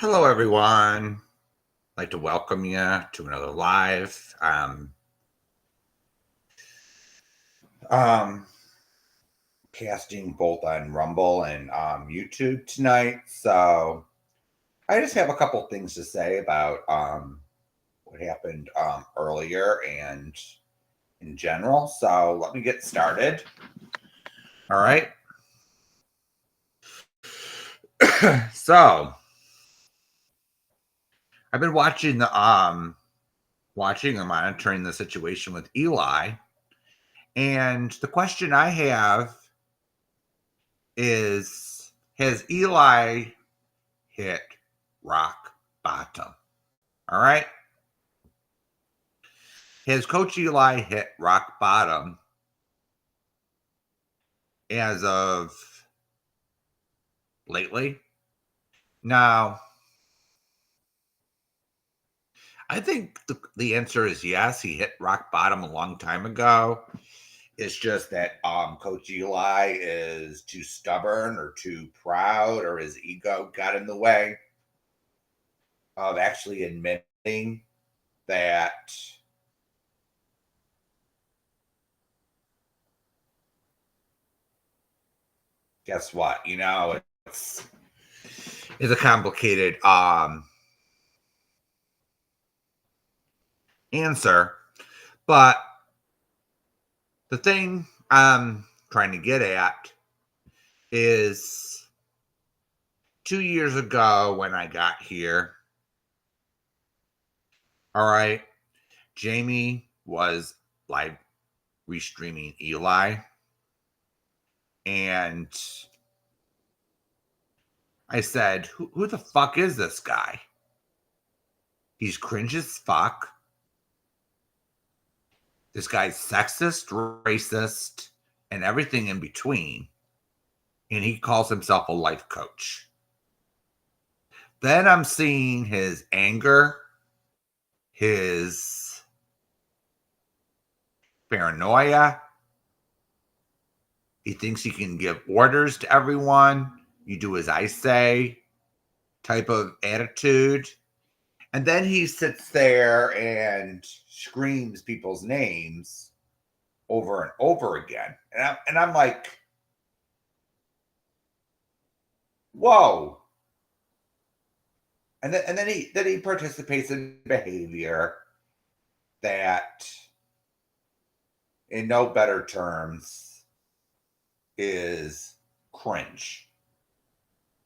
Hello, everyone. I'd like to welcome you to another live. Um, Casting both on Rumble and YouTube tonight. So I just have a couple things to say about what happened earlier and in general. So let me get started. All right. So I've been watching and monitoring the situation with Eli. And the question I have is, has Eli hit rock bottom? All right. Has Coach Eli hit rock bottom as of lately? Now, I think the answer is yes. He hit rock bottom a long time ago. It's just that Coach Eli is too stubborn or too proud, or his ego got in the way of actually admitting that guess what? It's a complicated answer, but the thing I'm trying to get at is 2 years ago when I got here, all right, Jamie was live restreaming Eli, and I said, who the fuck is this guy? He's cringe as fuck. This guy's sexist, racist, and everything in between. And he calls himself a life coach. Then I'm seeing his anger, his paranoia. He thinks he can give orders to everyone. You do as I say type of attitude. And then he sits there and screams people's names over and over again. And I'm like, whoa. And then he participates in behavior that, in no better terms, is cringe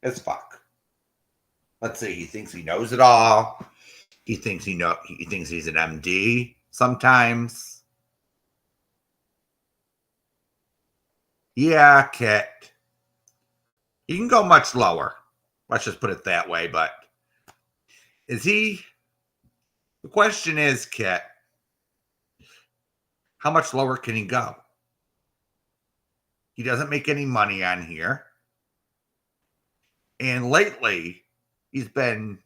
as fuck. Let's see. He thinks he knows it all. He thinks he thinks he's an MD sometimes. Yeah, Kit. He can go much lower. Let's just put it that way. But is he? The question is, Kit, how much lower can he go? He doesn't make any money on here. And lately, he's been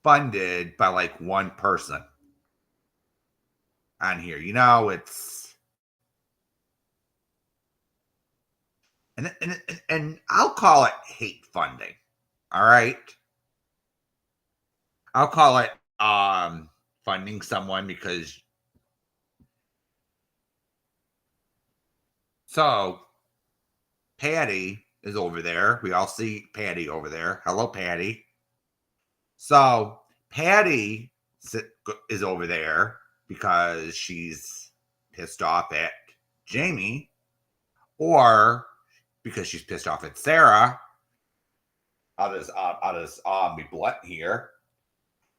funded by like one person on here. It's and I'll call it hate funding. All right. I'll call it funding someone because so Patty is over there. We all see Patty over there. Hello, Patty. So Patty is over there because she's pissed off at Jamie, or because she's pissed off at Sarah. I'll just be blunt here.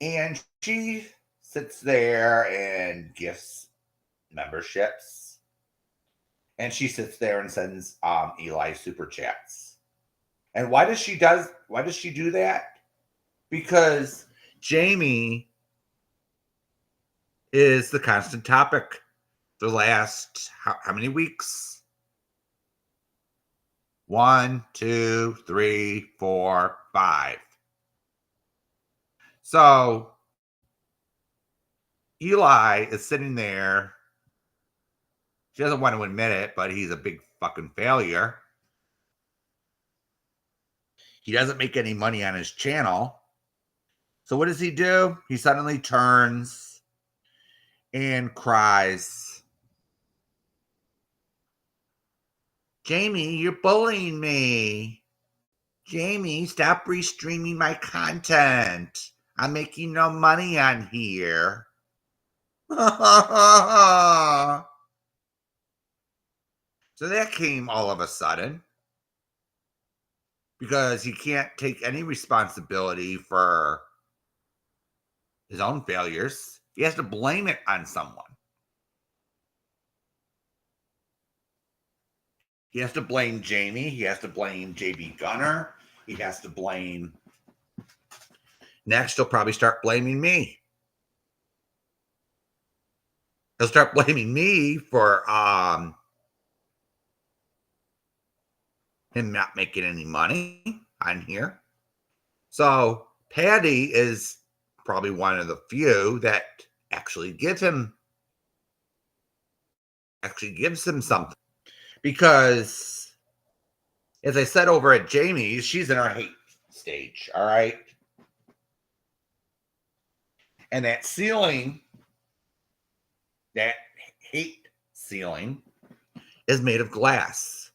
And she sits there and gifts memberships. And she sits there and sends Eli super chats. And why does she do that? Because Jamie is the constant topic the last how many weeks? 1, 2, 3, 4, 5. So Eli is sitting there. She doesn't want to admit it, but he's a big fucking failure. He doesn't make any money on his channel. So what does he do? He suddenly turns and cries, Jamie, you're bullying me. Jamie, stop restreaming my content. I'm making no money on here. So that came all of a sudden because he can't take any responsibility for his own failures. He has to blame it on someone. He has to blame Jamie. He has to blame JB Gunner. He has to blame. Next, he'll probably start blaming me. He'll start blaming me for him not making any money on here. So Patty is probably one of the few that actually gives him something. Because as I said over at Jamie's, she's in her hate stage, all right? And that ceiling, that hate ceiling, is made of glass.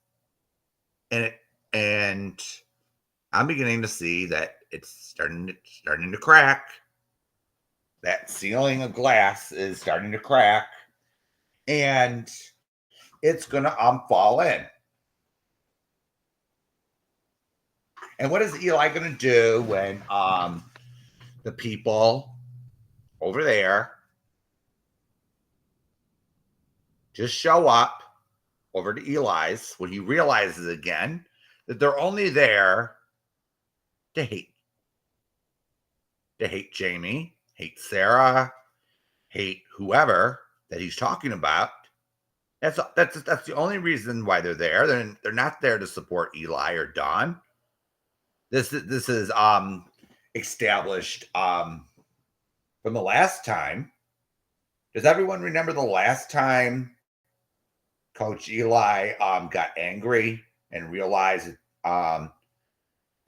And I'm beginning to see that it's starting to crack. That ceiling of glass is starting to crack, and it's gonna fall in. And what is Eli gonna do when the people over there just show up over to Eli's when he realizes again that they're only there to hate Jamie, hate Sarah, hate whoever that he's talking about. That's the only reason why they're there. They're not there to support Eli or Dawn. This is established from the last time. Does everyone remember the last time Coach Eli got angry and realized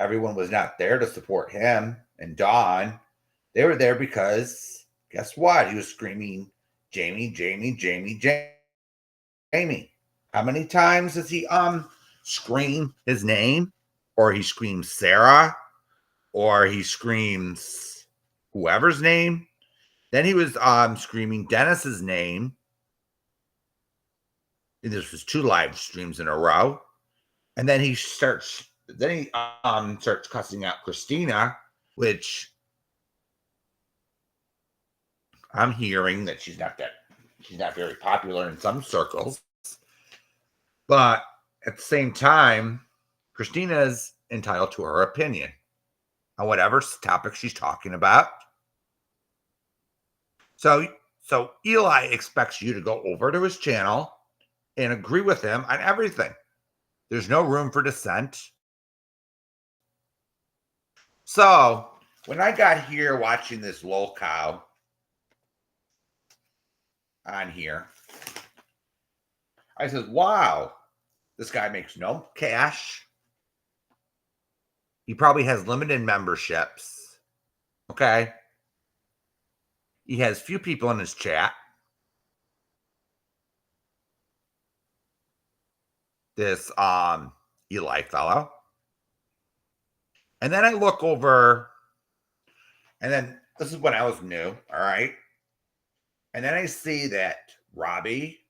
everyone was not there to support him and Dawn? They were there because guess what? He was screaming, Jamie, Jamie, Jamie, Jamie. How many times does he scream his name? Or he screams Sarah, or he screams whoever's name? Then he was screaming Dennis's name. And this was 2 live streams in a row. And then he starts cussing out Christina, which I'm hearing that she's not very popular in some circles. But at the same time, Christina is entitled to her opinion on whatever topic she's talking about. So Eli expects you to go over to his channel and agree with him on everything. There's no room for dissent. So when I got here watching this lol cow on here, I said, wow, this guy makes no cash. He probably has limited memberships. Okay. He has few people in his chat. This Eli fellow. And then I look over, and then this is when I was new, all right? And then I see that Robbie,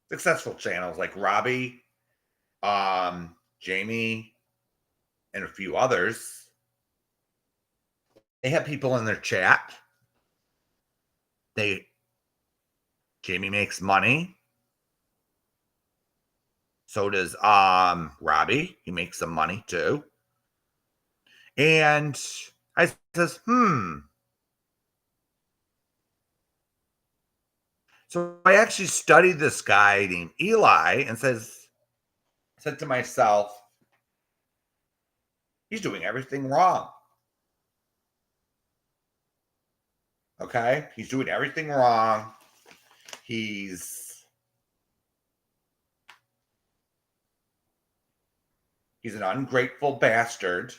successful channels like Robbie, Jamie, and a few others, they have people in their chat. Jamie makes money. So does Robbie. He makes some money too. And I says, So I actually studied this guy named Eli and said to myself, he's doing everything wrong. Okay? He's doing everything wrong. He's an ungrateful bastard.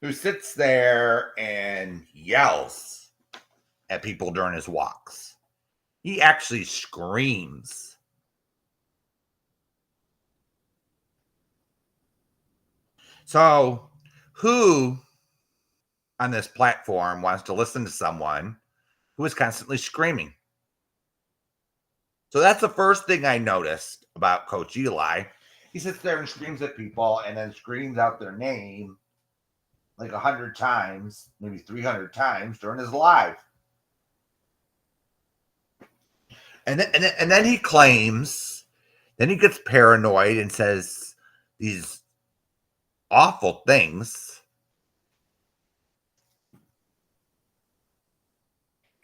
who sits there and yells at people during his walks. He actually screams. So, who on this platform wants to listen to someone who is constantly screaming? So that's the first thing I noticed about Coach Eli. He sits there and screams at people and then screams out their name like 100 times, maybe 300 times during his live. And then he claims, then he gets paranoid and says these awful things.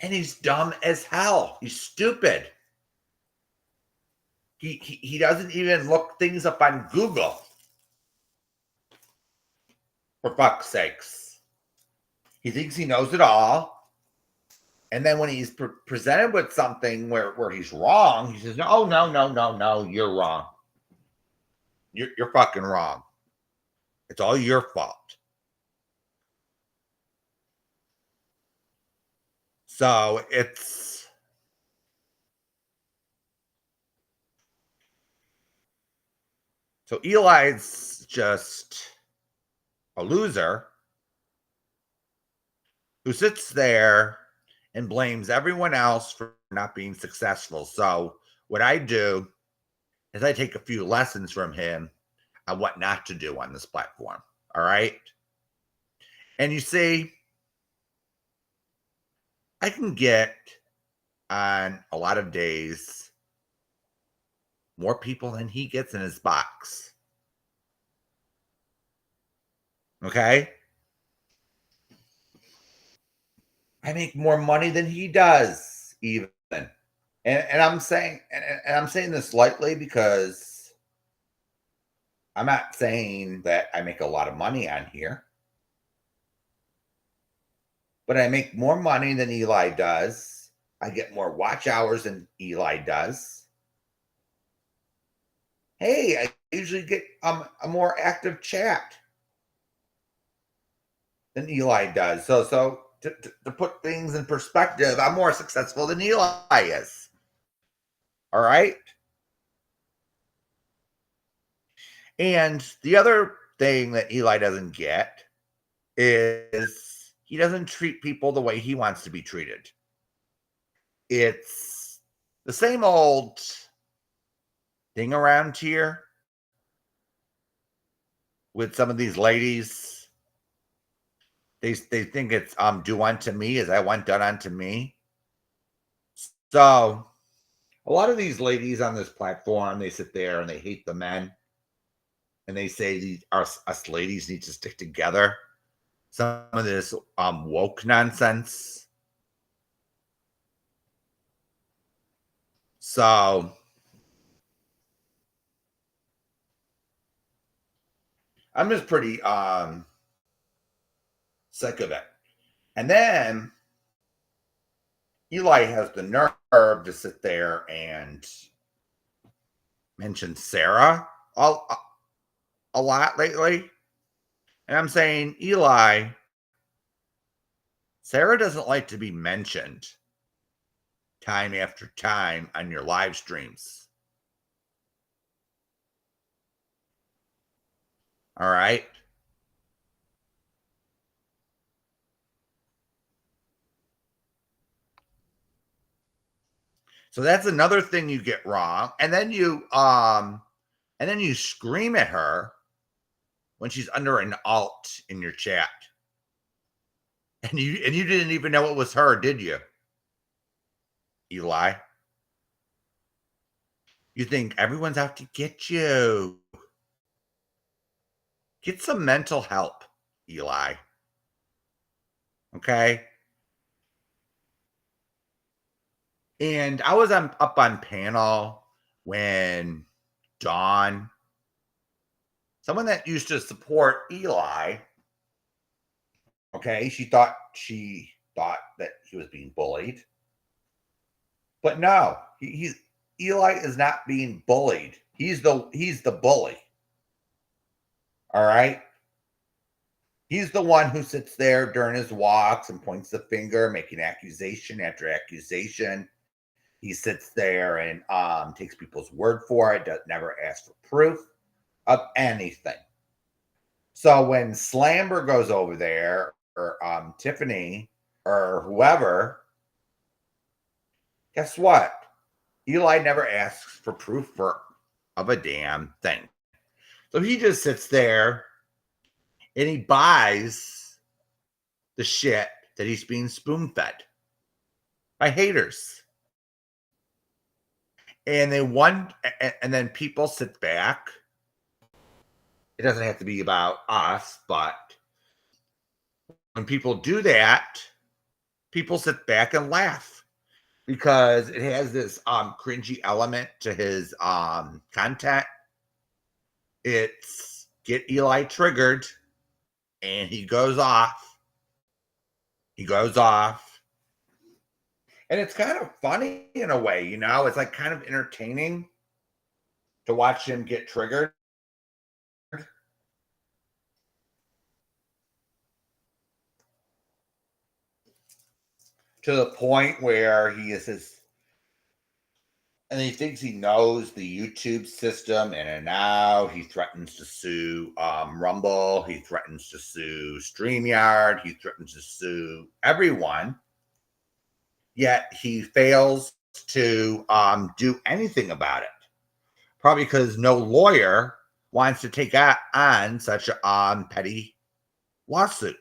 And he's dumb as hell. He's stupid. He doesn't even look things up on Google. For fuck's sakes. He thinks he knows it all. And then when he's presented with something where he's wrong, he says, no, you're wrong. You're fucking wrong. It's all your fault. So Eli's just a loser who sits there and blames everyone else for not being successful. So what I do is I take a few lessons from him on what not to do on this platform. All right. And you see, I can get on a lot of days more people than he gets in his box. Okay. I make more money than he does, even. And I'm saying, and I'm saying this lightly because I'm not saying that I make a lot of money on here, but I make more money than Eli does. I get more watch hours than Eli does. Hey, I usually get a more active chat than Eli does. So to put things in perspective, I'm more successful than Eli is. All right. And the other thing that Eli doesn't get is he doesn't treat people the way he wants to be treated. It's the same old thing around here with some of these ladies. They think it's do unto me as I want done unto me. So a lot of these ladies on this platform, they sit there and they hate the men. And they say us ladies need to stick together. Some of this woke nonsense. So I'm just pretty sick of it. And then Eli has the nerve to sit there and mention Sarah a lot lately. And I'm saying, Eli, Sarah doesn't like to be mentioned time after time on your live streams. All right. So that's another thing you get wrong. And then you scream at her when she's under an alt in your chat. And you didn't even know it was her, did you? Eli. You think everyone's out to get you. Get some mental help, Eli. Okay? And I was up on panel when Dawn, someone that used to support Eli, okay, she thought that he was being bullied. But no, Eli is not being bullied. He's the bully. All right? He's the one who sits there during his walks and points the finger, making accusation after accusation. He sits there and takes people's word for it, never asks for proof of anything. So when Slamber goes over there, or Tiffany, or whoever, guess what? Eli never asks for proof of a damn thing. So he just sits there and he buys the shit that he's being spoon-fed by haters. And then people sit back. It doesn't have to be about us, but when people do that, people sit back and laugh because it has this cringy element to his content. It's get Eli triggered and he goes off. And it's kind of funny in a way, you know? It's like kind of entertaining to watch him get triggered. To the point where he thinks he knows the YouTube system in and out. He threatens to sue Rumble. He threatens to sue StreamYard. He threatens to sue everyone. Yet he fails to do anything about it. Probably because no lawyer wants to take on such a petty lawsuit.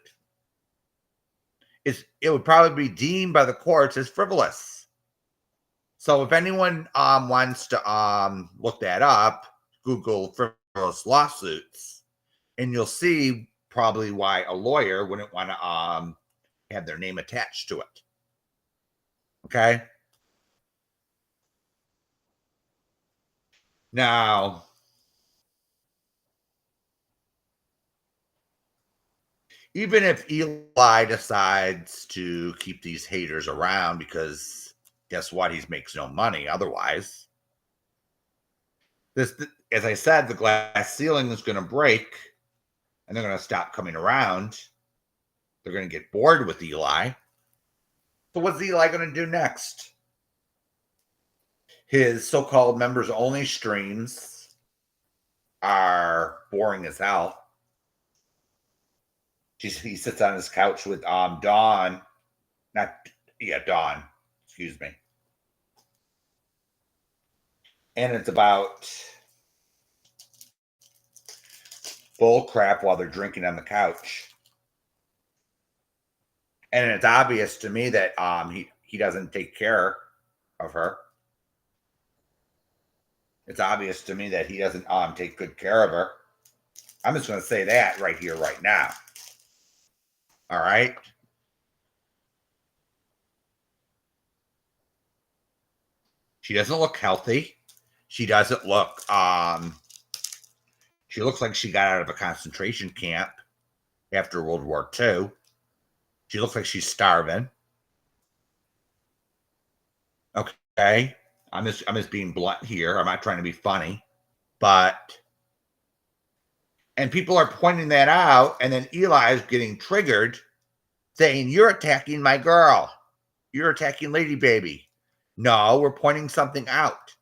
It would probably be deemed by the courts as frivolous. So if anyone wants to look that up, Google frivolous lawsuits, and you'll see probably why a lawyer wouldn't want to have their name attached to it. Okay? Now, even if Eli decides to keep these haters around, because guess what? He makes no money otherwise. This, as I said, the glass ceiling is going to break and they're going to stop coming around. They're going to get bored with Eli. So what's Eli going to do next? His so-called members only streams are boring as hell. He sits on his couch with Dawn. Dawn. Excuse me. And it's about bull crap while they're drinking on the couch. And it's obvious to me that he doesn't take care of her. It's obvious to me that he doesn't take good care of her. I'm just going to say that right here, right now. All right? She doesn't look healthy. She doesn't look, she looks like she got out of a concentration camp after World War II. She looks like she's starving. Okay? I'm just being blunt here. I'm not trying to be funny. And people are pointing that out, and then Eli is getting triggered, saying, "You're attacking my girl. You're attacking Lady Baby." No, we're pointing something out.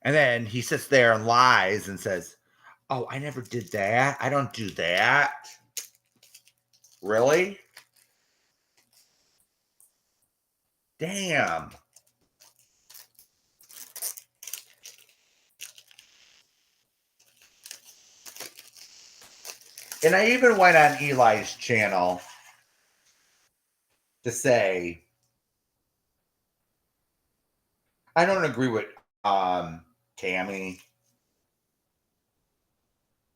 And then he sits there and lies and says, "Oh, I never did that. I don't do that." Really? Damn. And I even went on Eli's channel to say, I don't agree with Tammy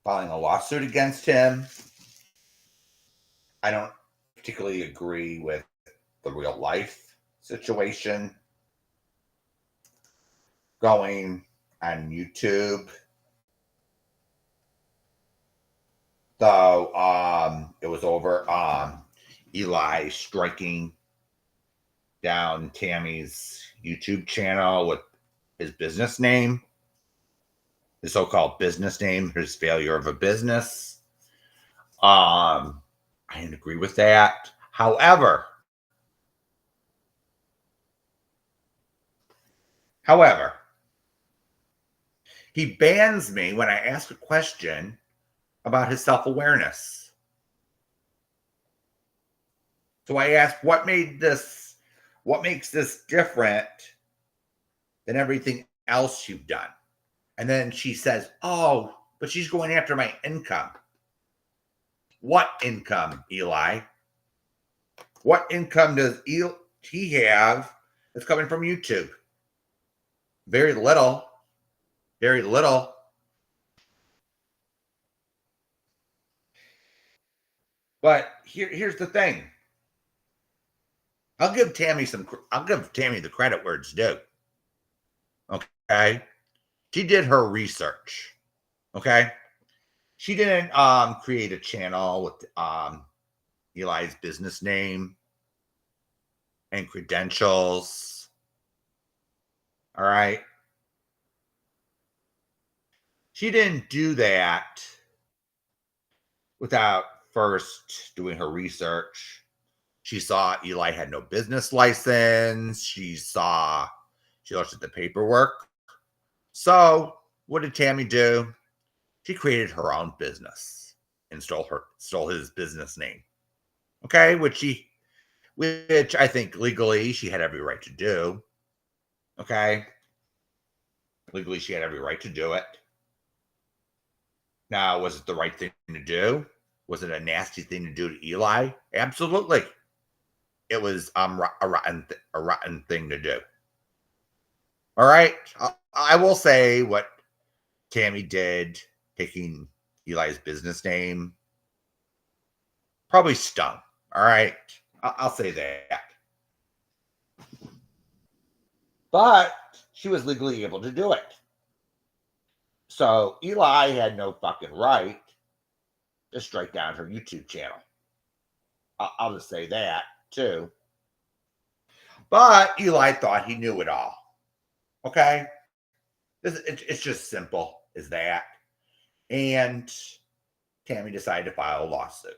filing a lawsuit against him. I don't particularly agree with the real life situation going on YouTube. So it was over Eli striking down Tammy's YouTube channel with his business name. his so-called business name, his failure of a business. I didn't agree with that. However, he bans me when I ask a question about his self-awareness. So I asked, what makes this different than everything else you've done? And then she says, oh, but she's going after my income. What income, Eli? What income does he have that's coming from YouTube? Very little. Very little. But here's the thing. I'll give Tammy the credit where it's due. Okay. She did her research. Okay. She didn't create a channel with Eli's business name and credentials. All right. She didn't do that without first doing her research. She saw Eli had no business license. She looked at the paperwork. So what did Tammy do? She created her own business and stole his business name. Okay, which I think legally she had every right to do. Okay. Legally she had every right to do it. Now, was it the right thing to do? Was it a nasty thing to do to Eli? Absolutely. It was a rotten thing to do. All right. I will say what Tammy did, taking Eli's business name, probably stung. All right. I'll say that. But she was legally able to do it. So Eli had no fucking right to strike down her YouTube channel. I'll just say that too. But Eli thought he knew it all. Okay. It's just simple as that. And Tammy decided to file a lawsuit.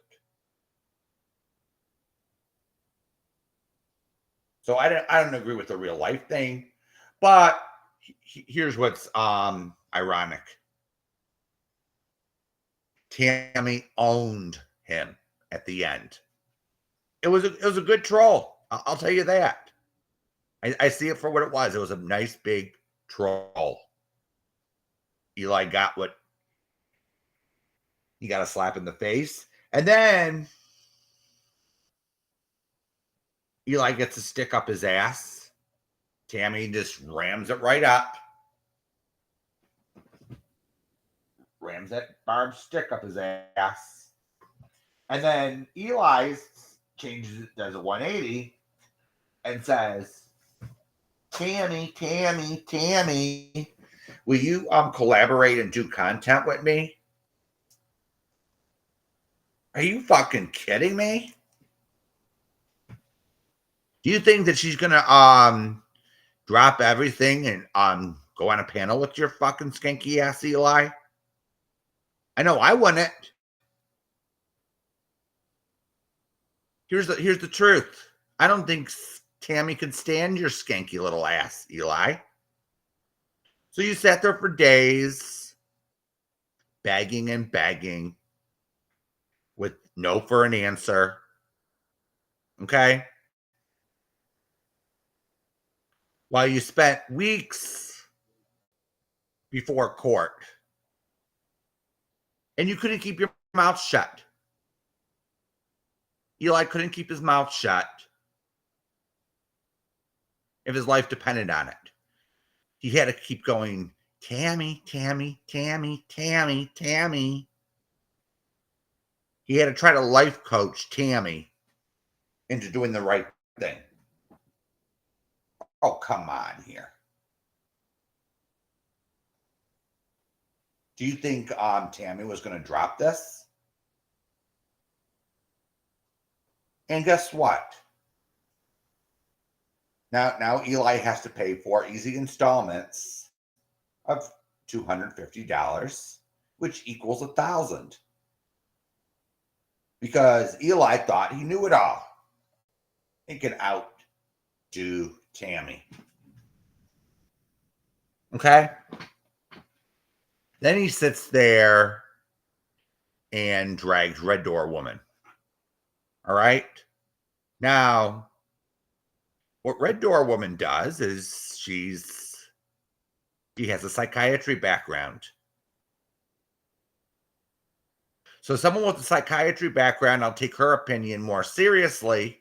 So I don't agree with the real life thing, but here's what's ironic. Tammy owned him at the end. It was a good troll. I'll tell you that. I see it for what it was. It was a nice big troll. Eli got what he got, a slap in the face, and then Eli gets a stick up his ass. Tammy just rams it right up. Rams that barbed stick up his ass. And then Eli changes it, does a 180, and says, Tammy, will you collaborate and do content with me? Are you fucking kidding me? Do you think that she's gonna drop everything and go on a panel with your fucking skanky ass, Eli? I know I wouldn't. Here's the truth. I don't think Tammy could stand your skanky little ass, Eli. So you sat there for days, begging and begging, with no for an answer. Okay? While you spent weeks before court. And you couldn't keep your mouth shut. Eli couldn't keep his mouth shut if his life depended on it. He had to keep going, Tammy. He had to try to life coach Tammy into doing the right thing. Oh, come on here. Do you think Tammy was going to drop this? And guess what? Now Eli has to pay 4 easy installments of $250, which equals 1,000. Because Eli thought he knew it all. He could outdo Tammy. Okay? Then he sits there and drags Red Door Woman. All right? Now, what Red Door Woman does is she has a psychiatry background. So someone with a psychiatry background, I'll take her opinion more seriously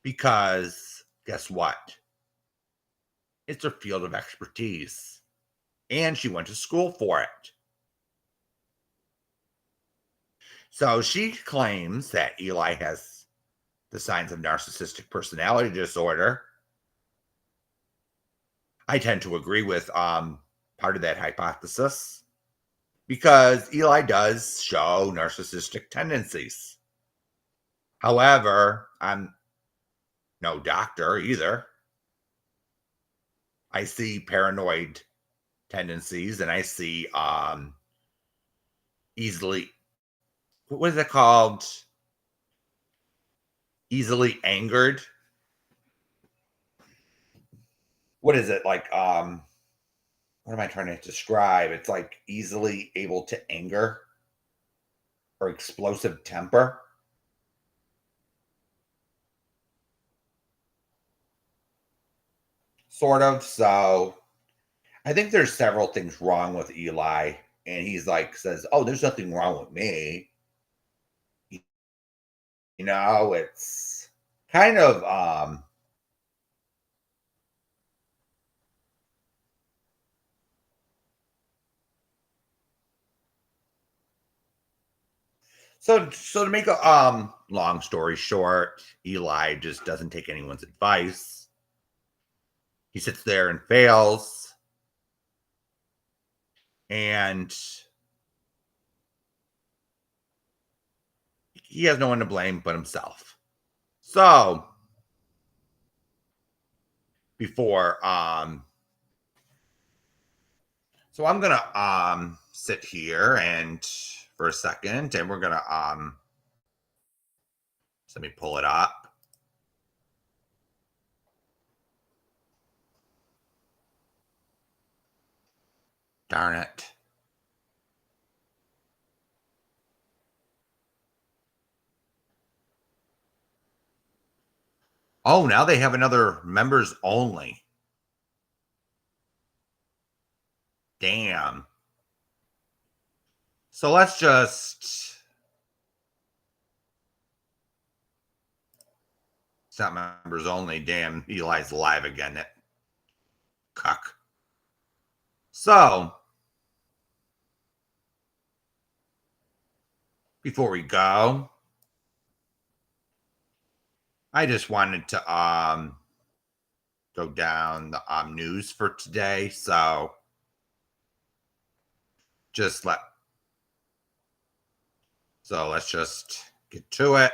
because guess what? It's her field of expertise. And she went to school for it. So she claims that Eli has the signs of narcissistic personality disorder. I tend to agree with part of that hypothesis because Eli does show narcissistic tendencies. However, I'm no doctor either. I see paranoid tendencies and I see easily, what is it called? Easily angered. What is it like? What am I trying to describe? It's like easily able to anger or explosive temper. Sort of. So I think there's several things wrong with Eli. And he's like, says, oh, there's nothing wrong with me. You know, it's kind of so to make a long story short, Eli just doesn't take anyone's advice. He sits there and fails. And he has no one to blame but himself. So before so I'm gonna sit here and for a second and we're gonna let me pull it up. Darn it. Oh, now they have another members only. Damn. So let's just. It's not members only. Damn, Eli's live again. That cuck. So, before we go, I just wanted to go down the news for today. So, let's just get to it.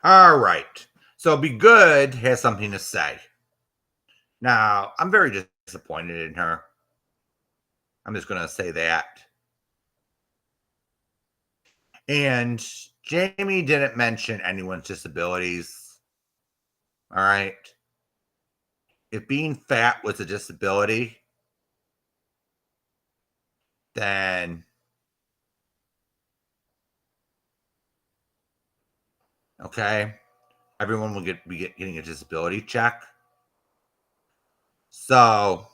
All right. So Be Good has something to say. Now, I'm very disappointed in her. I'm just going to say that. And Jamie didn't mention anyone's disabilities. All right. If being fat was a disability, then okay, everyone will be getting a disability check. So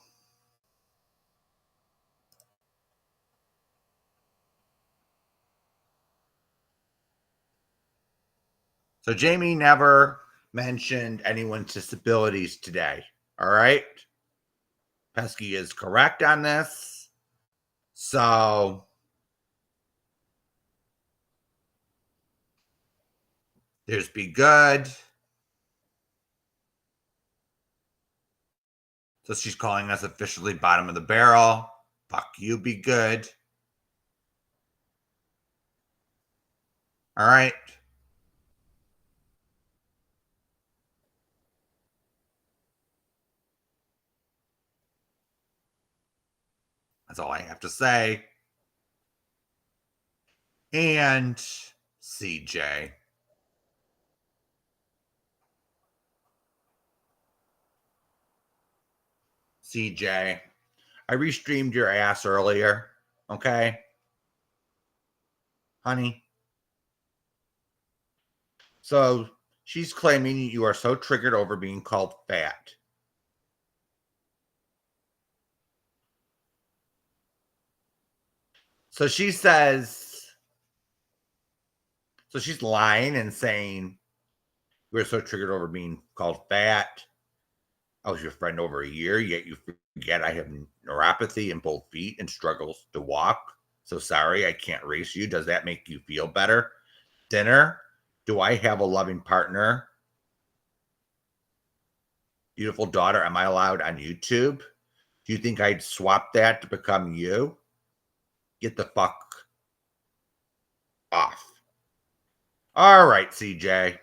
Jamie never mentioned anyone's disabilities today. All right. Pesky is correct on this. So there's Be Good. So she's calling us officially bottom of the barrel. Fuck you, Be Good. All right. That's all I have to say. And CJ. CJ, I restreamed your ass earlier. Okay, honey. So she's claiming you are so triggered over being called fat. So she says, so she's lying and saying you were so triggered over being called fat. I was your friend over a year, yet you forget I have neuropathy in both feet and struggles to walk. So sorry, I can't race you. Does that make you feel better? Dinner? Do I have a loving partner? Beautiful daughter, am I allowed on YouTube? Do you think I'd swap that to become you? Get the fuck off. All right, CJ.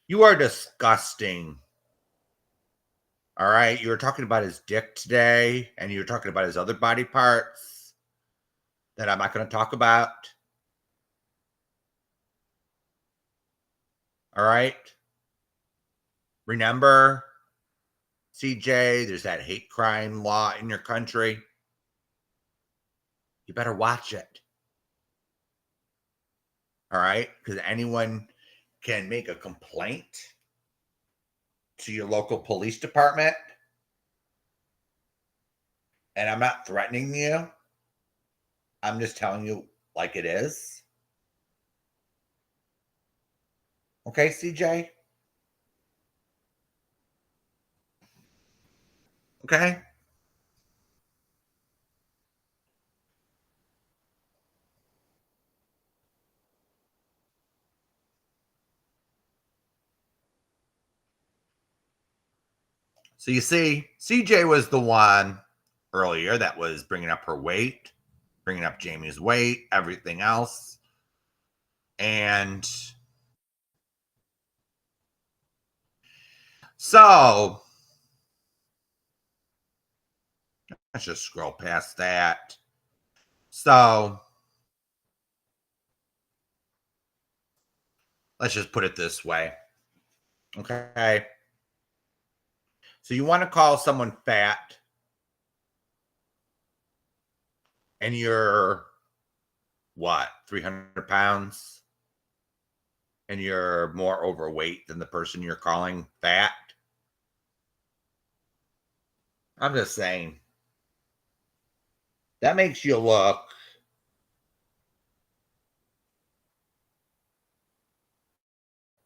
You are disgusting. All right. You were talking about his dick today, and you were talking about his other body parts that I'm not going to talk about. All right. Remember, CJ, there's that hate crime law in your country. You better watch it. All right. Because anyone can make a complaint to your local police department. And I'm not threatening you. I'm just telling you like it is. Okay, CJ? Okay? So you see, CJ was the one earlier that was bringing up her weight, bringing up Jamie's weight, everything else. And so let's just scroll past that. So let's just put it this way. Okay. So you want to call someone fat and you're what, 300 pounds? And you're more overweight than the person you're calling fat? I'm just saying. That makes you look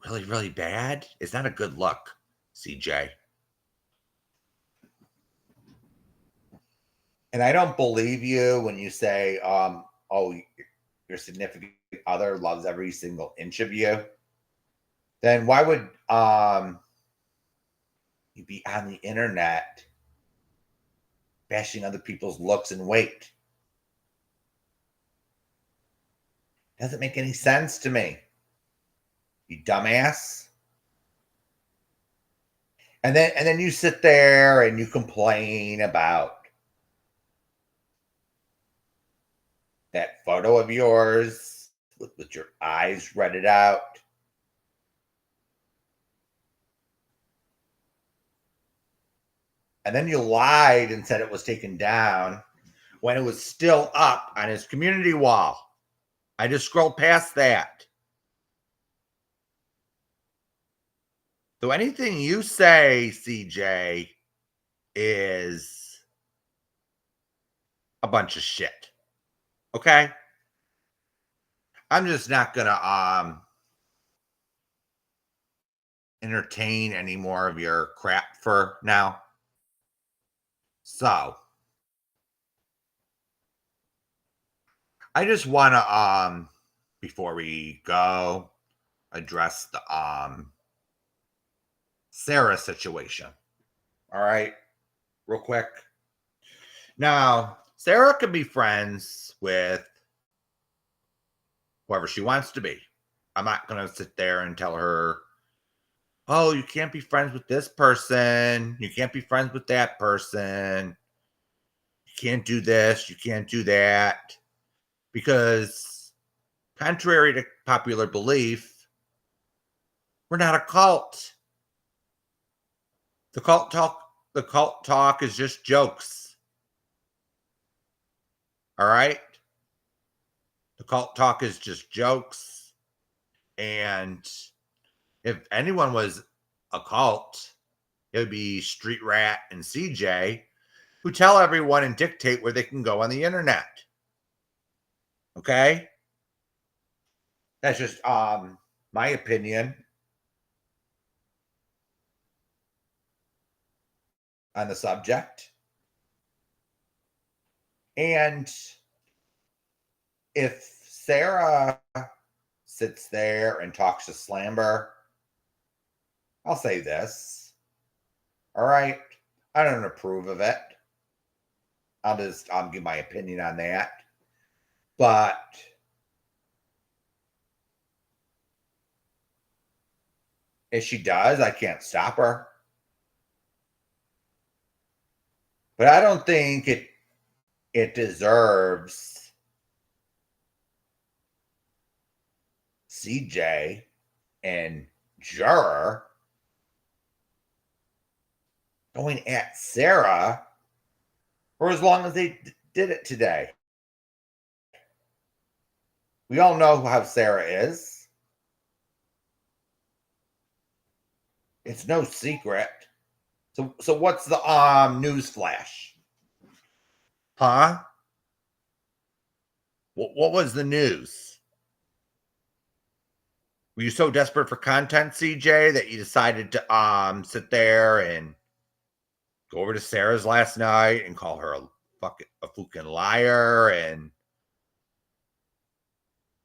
really, really bad. It's not a good look, CJ. And I don't believe you when you say, oh, your significant other loves every single inch of you. Then why would you be on the internet bashing other people's looks and weight? Doesn't make any sense to me. You dumbass. And then you sit there and you complain about that photo of yours with your eyes redded out. And then you lied and said it was taken down when it was still up on his community wall. I just scrolled past that. So anything you say, CJ, is a bunch of shit. Okay? I'm just not gonna entertain any more of your crap for now. So I just wanna before we go address the Sarah situation. All right, real quick. Now, Sarah can be friends with whoever she wants to be. I'm not going to sit there and tell her, oh, you can't be friends with this person. You can't be friends with that person. You can't do this. You can't do that. Because, contrary to popular belief, we're not a cult. The cult talk is just jokes. All right? The cult talk is just jokes. And if anyone was a cult, it would be Street Rat and CJ, who tell everyone and dictate where they can go on the internet. Okay? That's just my opinion on the subject. And if Sarah sits there and talks to Slamber, I'll say this. All right. I don't approve of it. I'll just give my opinion on that. But if she does, I can't stop her. But I don't think it deserves CJ and Juror going at Sarah for as long as they did it today. We all know how Sarah is. It's no secret. So what's the news flash? Huh? What was the news? Were you so desperate for content, CJ, that you decided to sit there and go over to Sarah's last night and call her a fucking liar and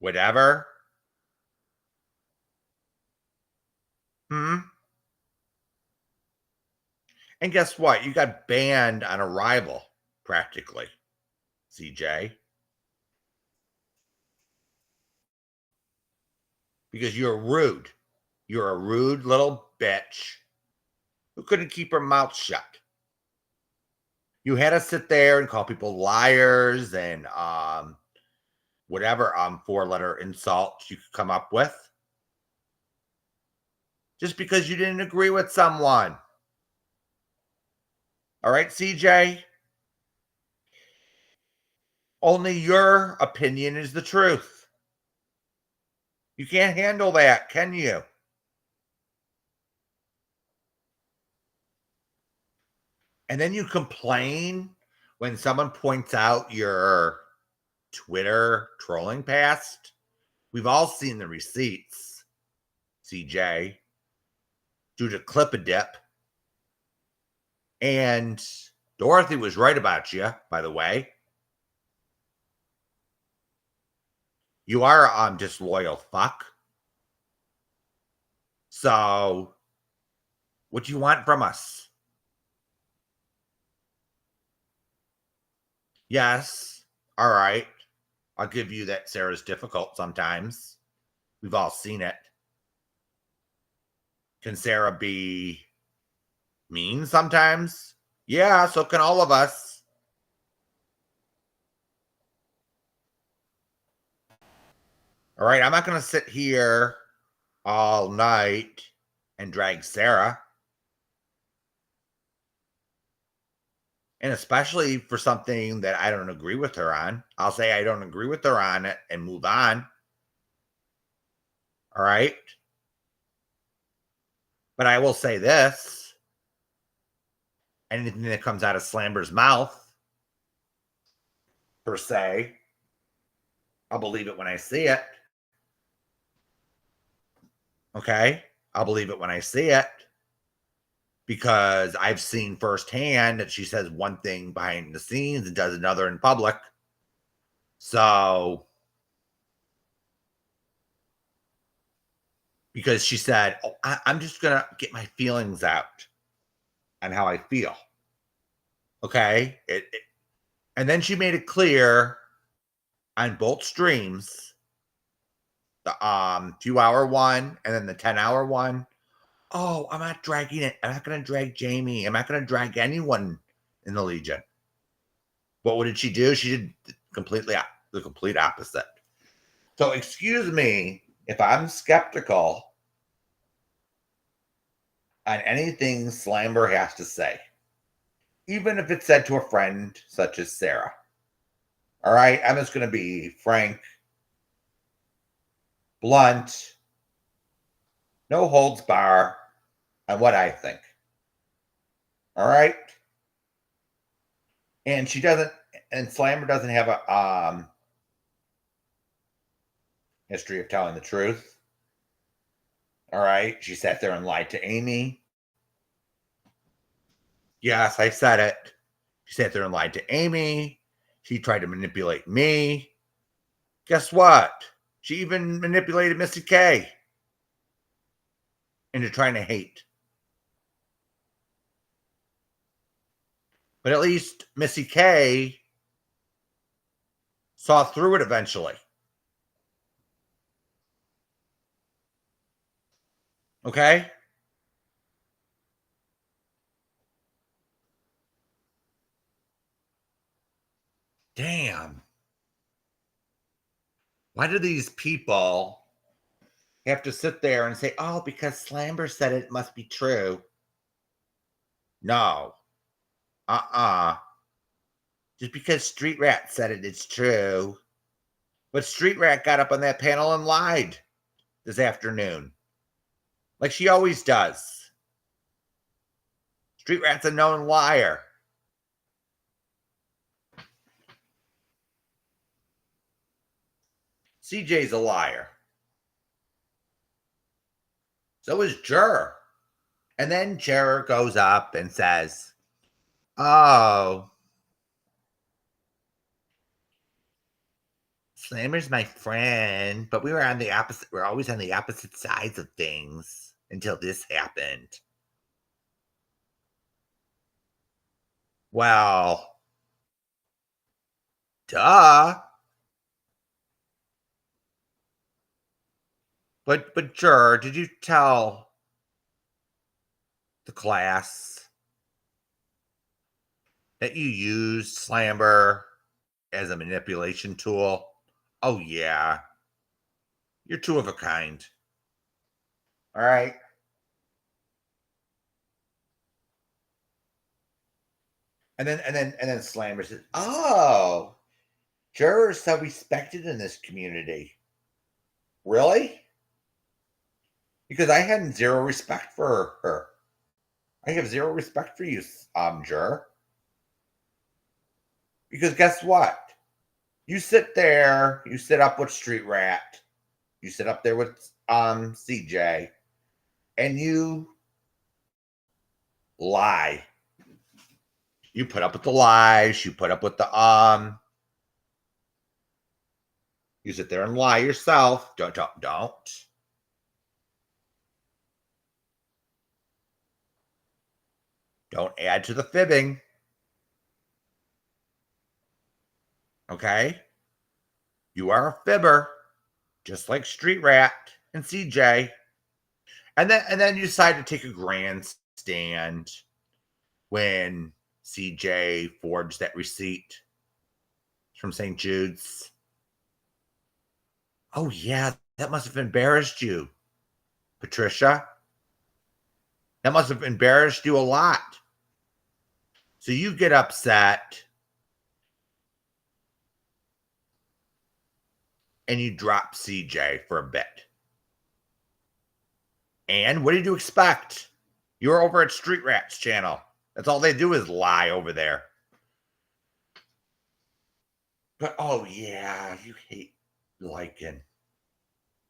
whatever? And guess what? You got banned on arrival, practically, CJ. Because you're rude. You're a rude little bitch who couldn't keep her mouth shut. You had to sit there and call people liars and whatever 4-letter insults you could come up with. Just because you didn't agree with someone. All right, CJ? Only your opinion is the truth. You can't handle that, can you? And then you complain when someone points out your Twitter trolling past. We've all seen the receipts, CJ, due to Clip-a-Dip. And Dorothy was right about you, by the way. You are a disloyal fuck. So, what do you want from us? Yes, all right. I'll give you that Sarah's difficult sometimes. We've all seen it. Can Sarah be mean sometimes? Yeah, so can all of us. All right, I'm not going to sit here all night and drag Sarah. And especially for something that I don't agree with her on. I'll say I don't agree with her on it and move on. All right? But I will say this. Anything that comes out of Slamber's mouth, per se, I'll believe it when I see it. Okay? I'll believe it when I see it. Because I've seen firsthand that she says one thing behind the scenes and does another in public. So, because she said, oh, I'm just going to get my feelings out on how I feel. Okay? And then she made it clear on both streams, the 2-hour one and then the 10-hour one. Oh, I'm not dragging it. I'm not going to drag Jamie. I'm not going to drag anyone in the Legion. What did she do? She did the complete opposite. So excuse me if I'm skeptical on anything Slammer has to say, even if it's said to a friend such as Sarah. All right, I'm just going to be frank, blunt, no holds bar on what I think. All right, and Slammer doesn't have a history of telling the truth. All right, she sat there and lied to Amy. Yes, I said it. She sat there and lied to Amy. She tried to manipulate me. Guess what? She even manipulated Missy K into trying to hate. But at least Missy K saw through it eventually. Okay? Damn. Why do these people have to sit there and say, oh, because Slammer said it must be true? No. Just because Street Rat said it, it's true. But Street Rat got up on that panel and lied this afternoon. Like she always does. Street Rat's a known liar. CJ's a liar. So is Juror. And then Juror goes up and says, oh, Slammer's my friend, but we're always on the opposite sides of things until this happened. Well, duh. But Juror, did you tell the class that you used Slammer as a manipulation tool? Oh yeah. You're two of a kind. All right. And then Slammer says, oh, Juror's so respected in this community. Really? Because I had zero respect for her. I have zero respect for you, Juror. Because guess what? You sit there, you sit up with Street Rat, you sit up there with CJ, and you lie. You put up with the lies, you put up with the you sit there and lie yourself. Don't. Don't add to the fibbing. Okay? You are a fibber, just like Street Rat and CJ. And then you decide to take a grandstand when CJ forged that receipt from St. Jude's. Oh yeah, that must have embarrassed you, Patricia. That must have embarrassed you a lot. So you get upset and you drop CJ for a bit. And what did you expect? You're over at Street Rat's channel. That's all they do is lie over there. But oh yeah, you hate Lycan.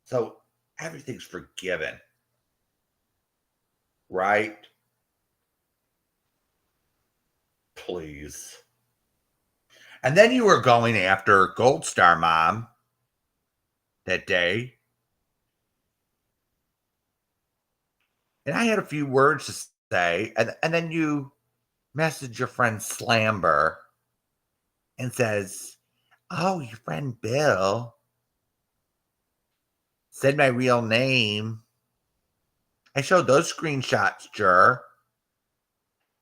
So everything's forgiven. Right? Please. And then you were going after Gold Star Mom that day. And I had a few words to say. And then you message your friend Slamber and says, oh, your friend Bill said my real name I showed those screenshots, Jer.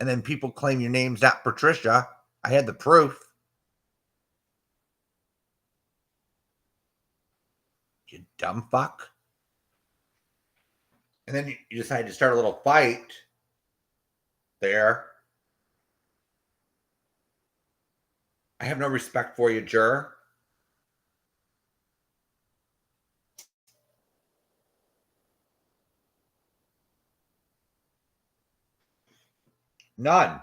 And then people claim your name's not Patricia. I had the proof. You dumb fuck. And then you decide to start a little fight there. I have no respect for you, Jer. None.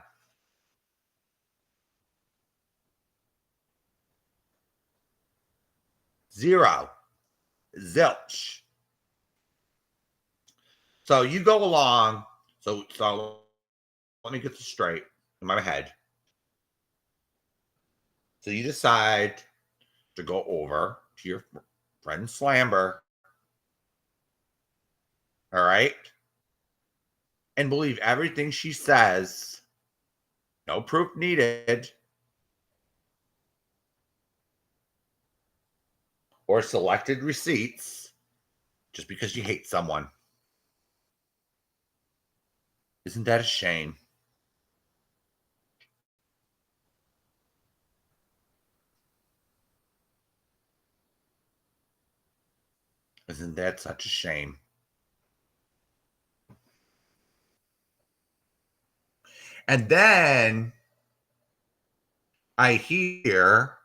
Zero. Zilch. So you go along. So let me get this straight in my head. So you decide to go over to your friend Slamber. All right. And believe everything she says. No proof needed. Or selected receipts just because you hate someone. Isn't that a shame? Isn't that such a shame? And then I hear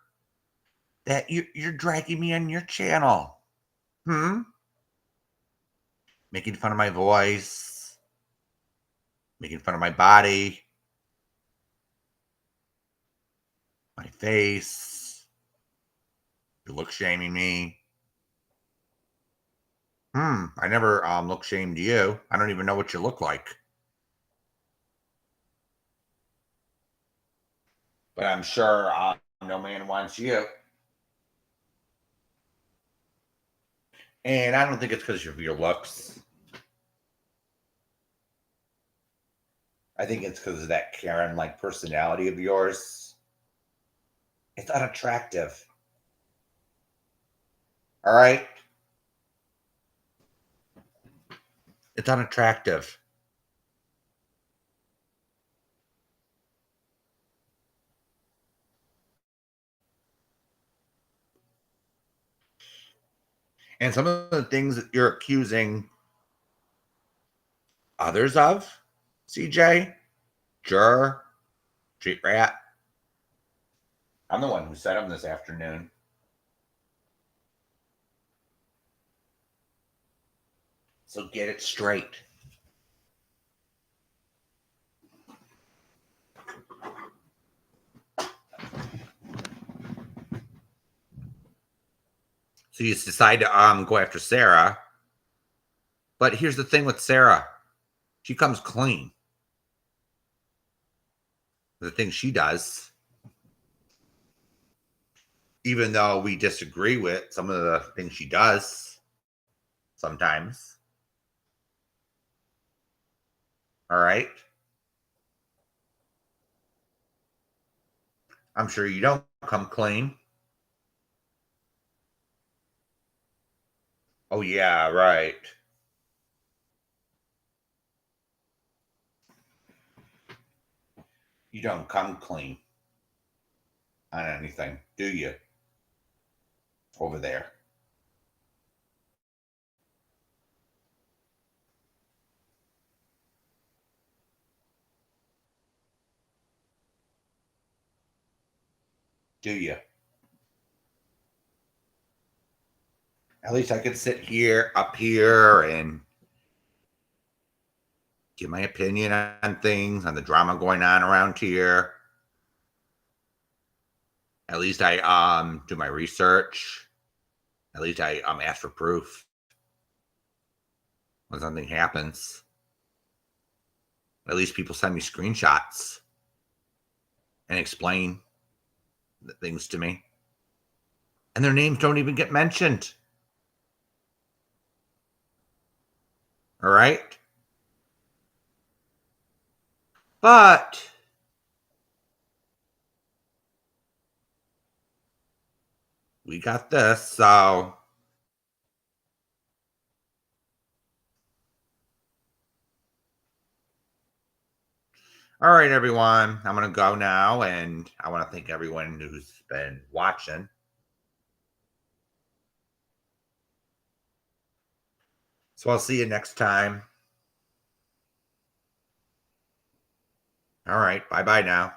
that you're dragging me on your channel. Making fun of my voice, making fun of my body, my face. You look shaming me. I never look shamed you. I don't even know what you look like. But I'm sure no man wants you. And I don't think it's because of your looks. I think it's because of that Karen-like personality of yours. It's unattractive. All right? It's unattractive. And some of the things that you're accusing others of, CJ, Jur, Street Rat, I'm the one who said them this afternoon. So get it straight. So you decide to go after Sarah. But here's the thing with Sarah. She comes clean. The things she does. Even though we disagree with some of the things she does sometimes. All right. I'm sure you don't come clean. Oh, yeah, right. You don't come clean on anything, do you? Over there. Do you? At least I could sit here, up here, and give my opinion on things, on the drama going on around here. At least I do my research. At least I ask for proof when something happens. At least people send me screenshots and explain things to me. And their names don't even get mentioned. All right? But we got this, so All right, everyone. I'm going to go now, and I want to thank everyone who's been watching. So I'll see you next time. All right. Bye bye now.